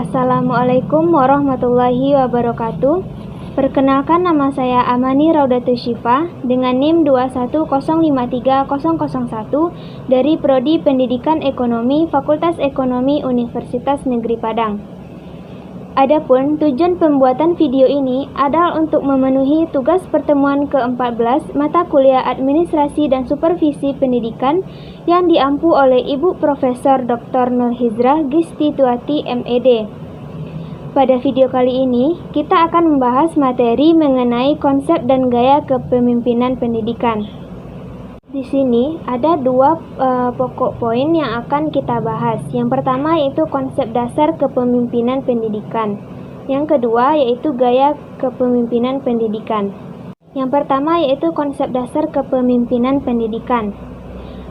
Assalamualaikum warahmatullahi wabarakatuh. Perkenalkan, nama saya Amani Raudatus Syifa dengan NIM 210530001 dari Prodi Pendidikan Ekonomi Fakultas Ekonomi Universitas Negeri Padang. Adapun tujuan pembuatan video ini adalah untuk memenuhi tugas pertemuan ke-14 mata kuliah Administrasi dan Supervisi Pendidikan yang diampu oleh Ibu Profesor Dr. Nur Hijrah Gistituati MED. Pada video kali ini, kita akan membahas materi mengenai konsep dan gaya kepemimpinan pendidikan. Di sini ada dua pokok poin yang akan kita bahas. Yang pertama yaitu konsep dasar kepemimpinan pendidikan. Yang kedua yaitu gaya kepemimpinan pendidikan. Yang pertama yaitu konsep dasar kepemimpinan pendidikan.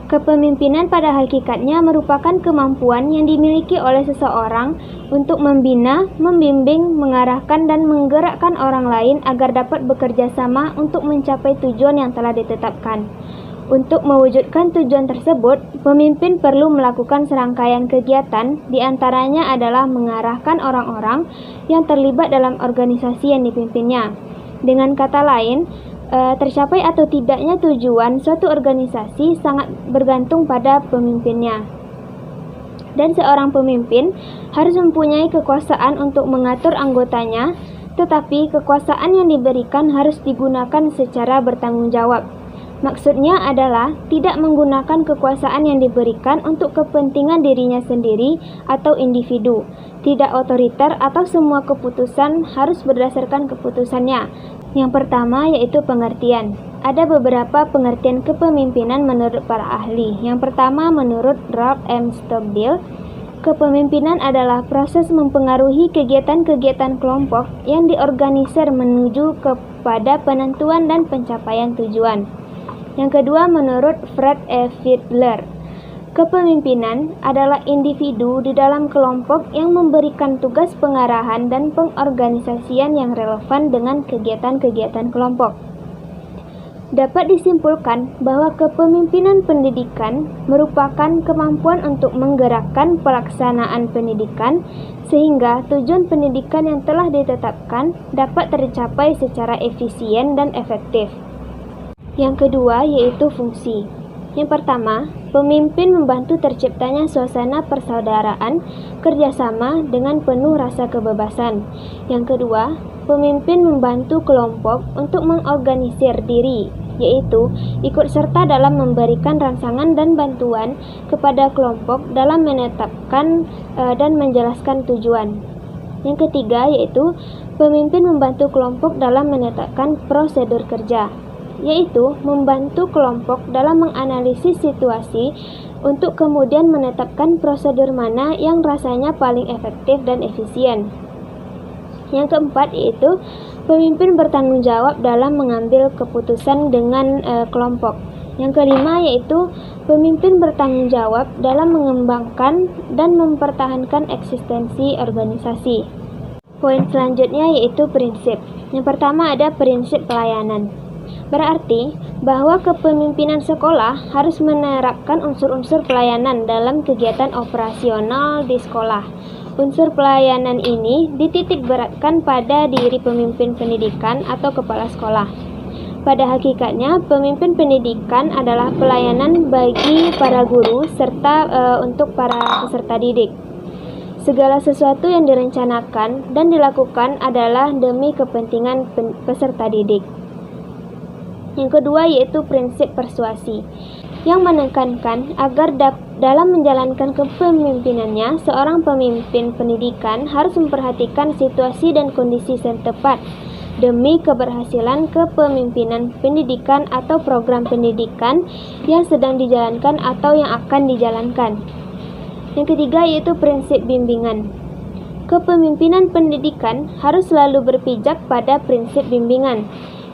Kepemimpinan pada hakikatnya merupakan kemampuan yang dimiliki oleh seseorang untuk membina, membimbing, mengarahkan, dan menggerakkan orang lain agar dapat bekerja sama untuk mencapai tujuan yang telah ditetapkan. Untuk mewujudkan tujuan tersebut, pemimpin perlu melakukan serangkaian kegiatan, diantaranya adalah mengarahkan orang-orang yang terlibat dalam organisasi yang dipimpinnya. Dengan kata lain, tercapai atau tidaknya tujuan suatu organisasi sangat bergantung pada pemimpinnya. Dan seorang pemimpin harus mempunyai kekuasaan untuk mengatur anggotanya, tetapi kekuasaan yang diberikan harus digunakan secara bertanggung jawab. Maksudnya adalah tidak menggunakan kekuasaan yang diberikan untuk kepentingan dirinya sendiri atau individu, tidak otoriter atau semua keputusan harus berdasarkan keputusannya. Yang pertama yaitu pengertian. Ada beberapa pengertian kepemimpinan menurut para ahli. Yang pertama menurut Ralph M. Stockdale, kepemimpinan adalah proses mempengaruhi kegiatan-kegiatan kelompok yang diorganisir menuju kepada penentuan dan pencapaian tujuan. Yang kedua menurut Fred E. Fiedler, kepemimpinan adalah individu di dalam kelompok yang memberikan tugas pengarahan dan pengorganisasian yang relevan dengan kegiatan-kegiatan kelompok. Dapat disimpulkan bahwa kepemimpinan pendidikan merupakan kemampuan untuk menggerakkan pelaksanaan pendidikan sehingga tujuan pendidikan yang telah ditetapkan dapat tercapai secara efisien dan efektif. Yang kedua yaitu fungsi. Yang pertama, pemimpin membantu terciptanya suasana persaudaraan, kerjasama dengan penuh rasa kebebasan. Yang kedua, pemimpin membantu kelompok untuk mengorganisir diri, yaitu ikut serta dalam memberikan rangsangan dan bantuan kepada kelompok dalam menetapkan dan menjelaskan tujuan. Yang ketiga yaitu pemimpin membantu kelompok dalam menetapkan prosedur kerja, yaitu membantu kelompok dalam menganalisis situasi untuk kemudian menetapkan prosedur mana yang rasanya paling efektif dan efisien. Yang keempat yaitu pemimpin bertanggung jawab dalam mengambil keputusan dengan kelompok. Yang kelima yaitu pemimpin bertanggung jawab dalam mengembangkan dan mempertahankan eksistensi organisasi. Poin selanjutnya yaitu prinsip. Yang pertama ada prinsip pelayanan. Berarti bahwa kepemimpinan sekolah harus menerapkan unsur-unsur pelayanan dalam kegiatan operasional di sekolah. Unsur pelayanan ini dititik beratkan pada diri pemimpin pendidikan atau kepala sekolah. Pada hakikatnya, pemimpin pendidikan adalah pelayanan bagi para guru serta untuk para peserta didik. Segala sesuatu yang direncanakan dan dilakukan adalah demi kepentingan peserta didik. Yang kedua yaitu prinsip persuasi, yang menekankan agar dalam menjalankan kepemimpinannya, seorang pemimpin pendidikan harus memperhatikan situasi dan kondisi yang tepat demi keberhasilan kepemimpinan pendidikan atau program pendidikan yang sedang dijalankan atau yang akan dijalankan. Yang ketiga yaitu prinsip bimbingan. Kepemimpinan pendidikan harus selalu berpijak pada prinsip bimbingan,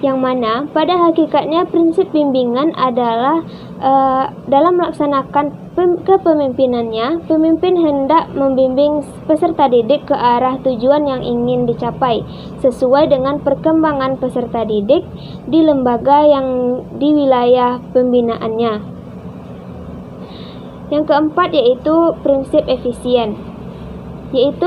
yang mana pada hakikatnya prinsip bimbingan adalah dalam melaksanakan kepemimpinannya, pemimpin hendak membimbing peserta didik ke arah tujuan yang ingin dicapai sesuai dengan perkembangan peserta didik di lembaga yang di wilayah pembinaannya. Yang keempat yaitu prinsip efisien. yaitu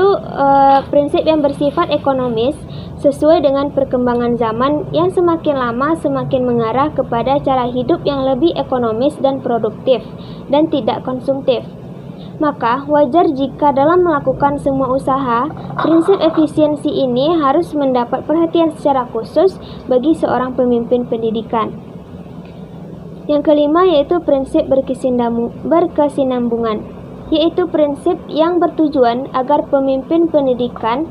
prinsip yang bersifat ekonomis sesuai dengan perkembangan zaman yang semakin lama semakin mengarah kepada cara hidup yang lebih ekonomis dan produktif dan tidak konsumtif. Maka wajar jika dalam melakukan semua usaha, prinsip efisiensi ini harus mendapat perhatian secara khusus bagi seorang pemimpin pendidikan. Yang kelima yaitu prinsip berkesinambungan, yaitu prinsip yang bertujuan agar pemimpin pendidikan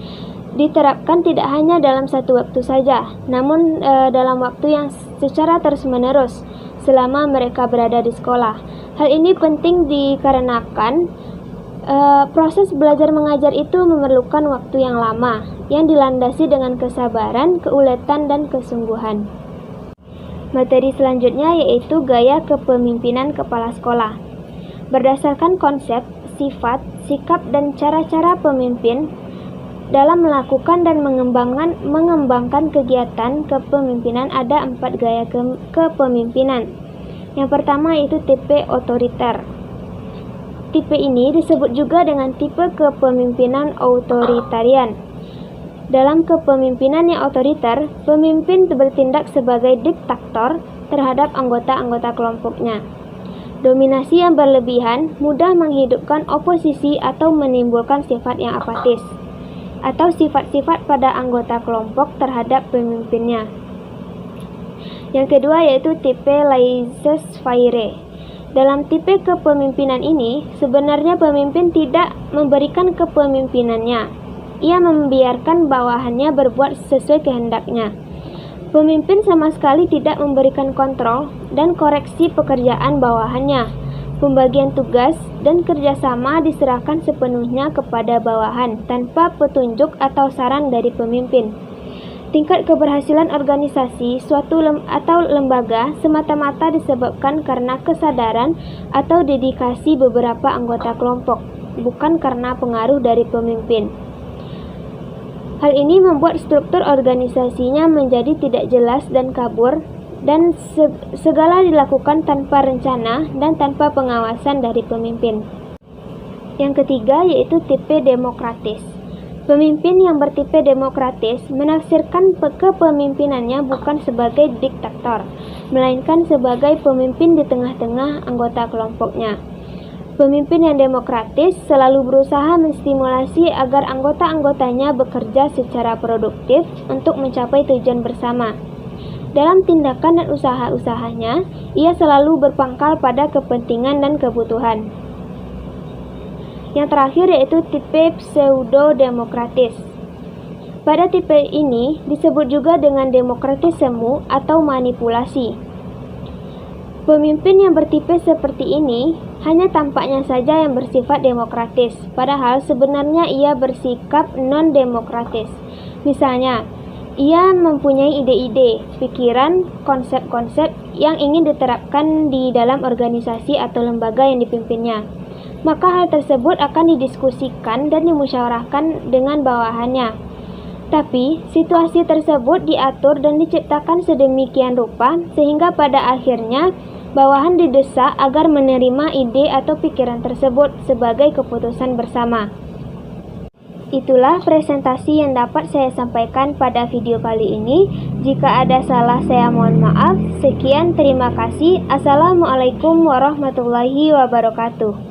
diterapkan tidak hanya dalam satu waktu saja, namun dalam waktu yang secara terus-menerus selama mereka berada di sekolah. Hal ini penting dikarenakan proses belajar mengajar itu memerlukan waktu yang lama, yang dilandasi dengan kesabaran, keuletan, dan kesungguhan. Materi selanjutnya yaitu gaya kepemimpinan kepala sekolah. Berdasarkan konsep, sifat, sikap, dan cara-cara pemimpin dalam melakukan dan mengembangkan kegiatan kepemimpinan ada 4 gaya kepemimpinan. Yang pertama yaitu tipe otoriter. Tipe ini disebut juga dengan tipe kepemimpinan otoritarian. Dalam kepemimpinan yang otoriter, pemimpin bertindak sebagai diktator terhadap anggota-anggota kelompoknya. Dominasi yang berlebihan mudah menghidupkan oposisi atau menimbulkan sifat yang apatis, atau sifat-sifat pada anggota kelompok terhadap pemimpinnya. Yang kedua yaitu tipe laissez-faire. Dalam tipe kepemimpinan ini, sebenarnya pemimpin tidak memberikan kepemimpinannya. Ia membiarkan bawahannya berbuat sesuai kehendaknya. Pemimpin sama sekali tidak memberikan kontrol dan koreksi pekerjaan bawahannya. Pembagian tugas dan kerjasama diserahkan sepenuhnya kepada bawahan tanpa petunjuk atau saran dari pemimpin. Tingkat keberhasilan organisasi suatu atau lembaga semata-mata disebabkan karena kesadaran atau dedikasi beberapa anggota kelompok, bukan karena pengaruh dari pemimpin. Hal ini membuat struktur organisasinya menjadi tidak jelas dan kabur, dan segala dilakukan tanpa rencana dan tanpa pengawasan dari pemimpin. Yang ketiga yaitu tipe demokratis. Pemimpin yang bertipe demokratis menafsirkan kepemimpinannya bukan sebagai diktator, melainkan sebagai pemimpin di tengah-tengah anggota kelompoknya. Pemimpin yang demokratis selalu berusaha menstimulasi agar anggota-anggotanya bekerja secara produktif untuk mencapai tujuan bersama. Dalam tindakan dan usaha-usahanya, ia selalu berpangkal pada kepentingan dan kebutuhan. Yang terakhir yaitu tipe pseudo-demokratis. Pada tipe ini disebut juga dengan demokratis semu atau manipulasi. Pemimpin yang bertipe seperti ini hanya tampaknya saja yang bersifat demokratis, padahal sebenarnya ia bersikap non-demokratis. Misalnya, ia mempunyai ide-ide, pikiran, konsep-konsep yang ingin diterapkan di dalam organisasi atau lembaga yang dipimpinnya. Maka hal tersebut akan didiskusikan dan dimusyawarahkan dengan bawahannya. Tapi, situasi tersebut diatur dan diciptakan sedemikian rupa sehingga pada akhirnya bawahan didesak agar menerima ide atau pikiran tersebut sebagai keputusan bersama. Itulah presentasi yang dapat saya sampaikan pada video kali ini. Jika ada salah saya mohon maaf. Sekian, terima kasih. Assalamualaikum warahmatullahi wabarakatuh.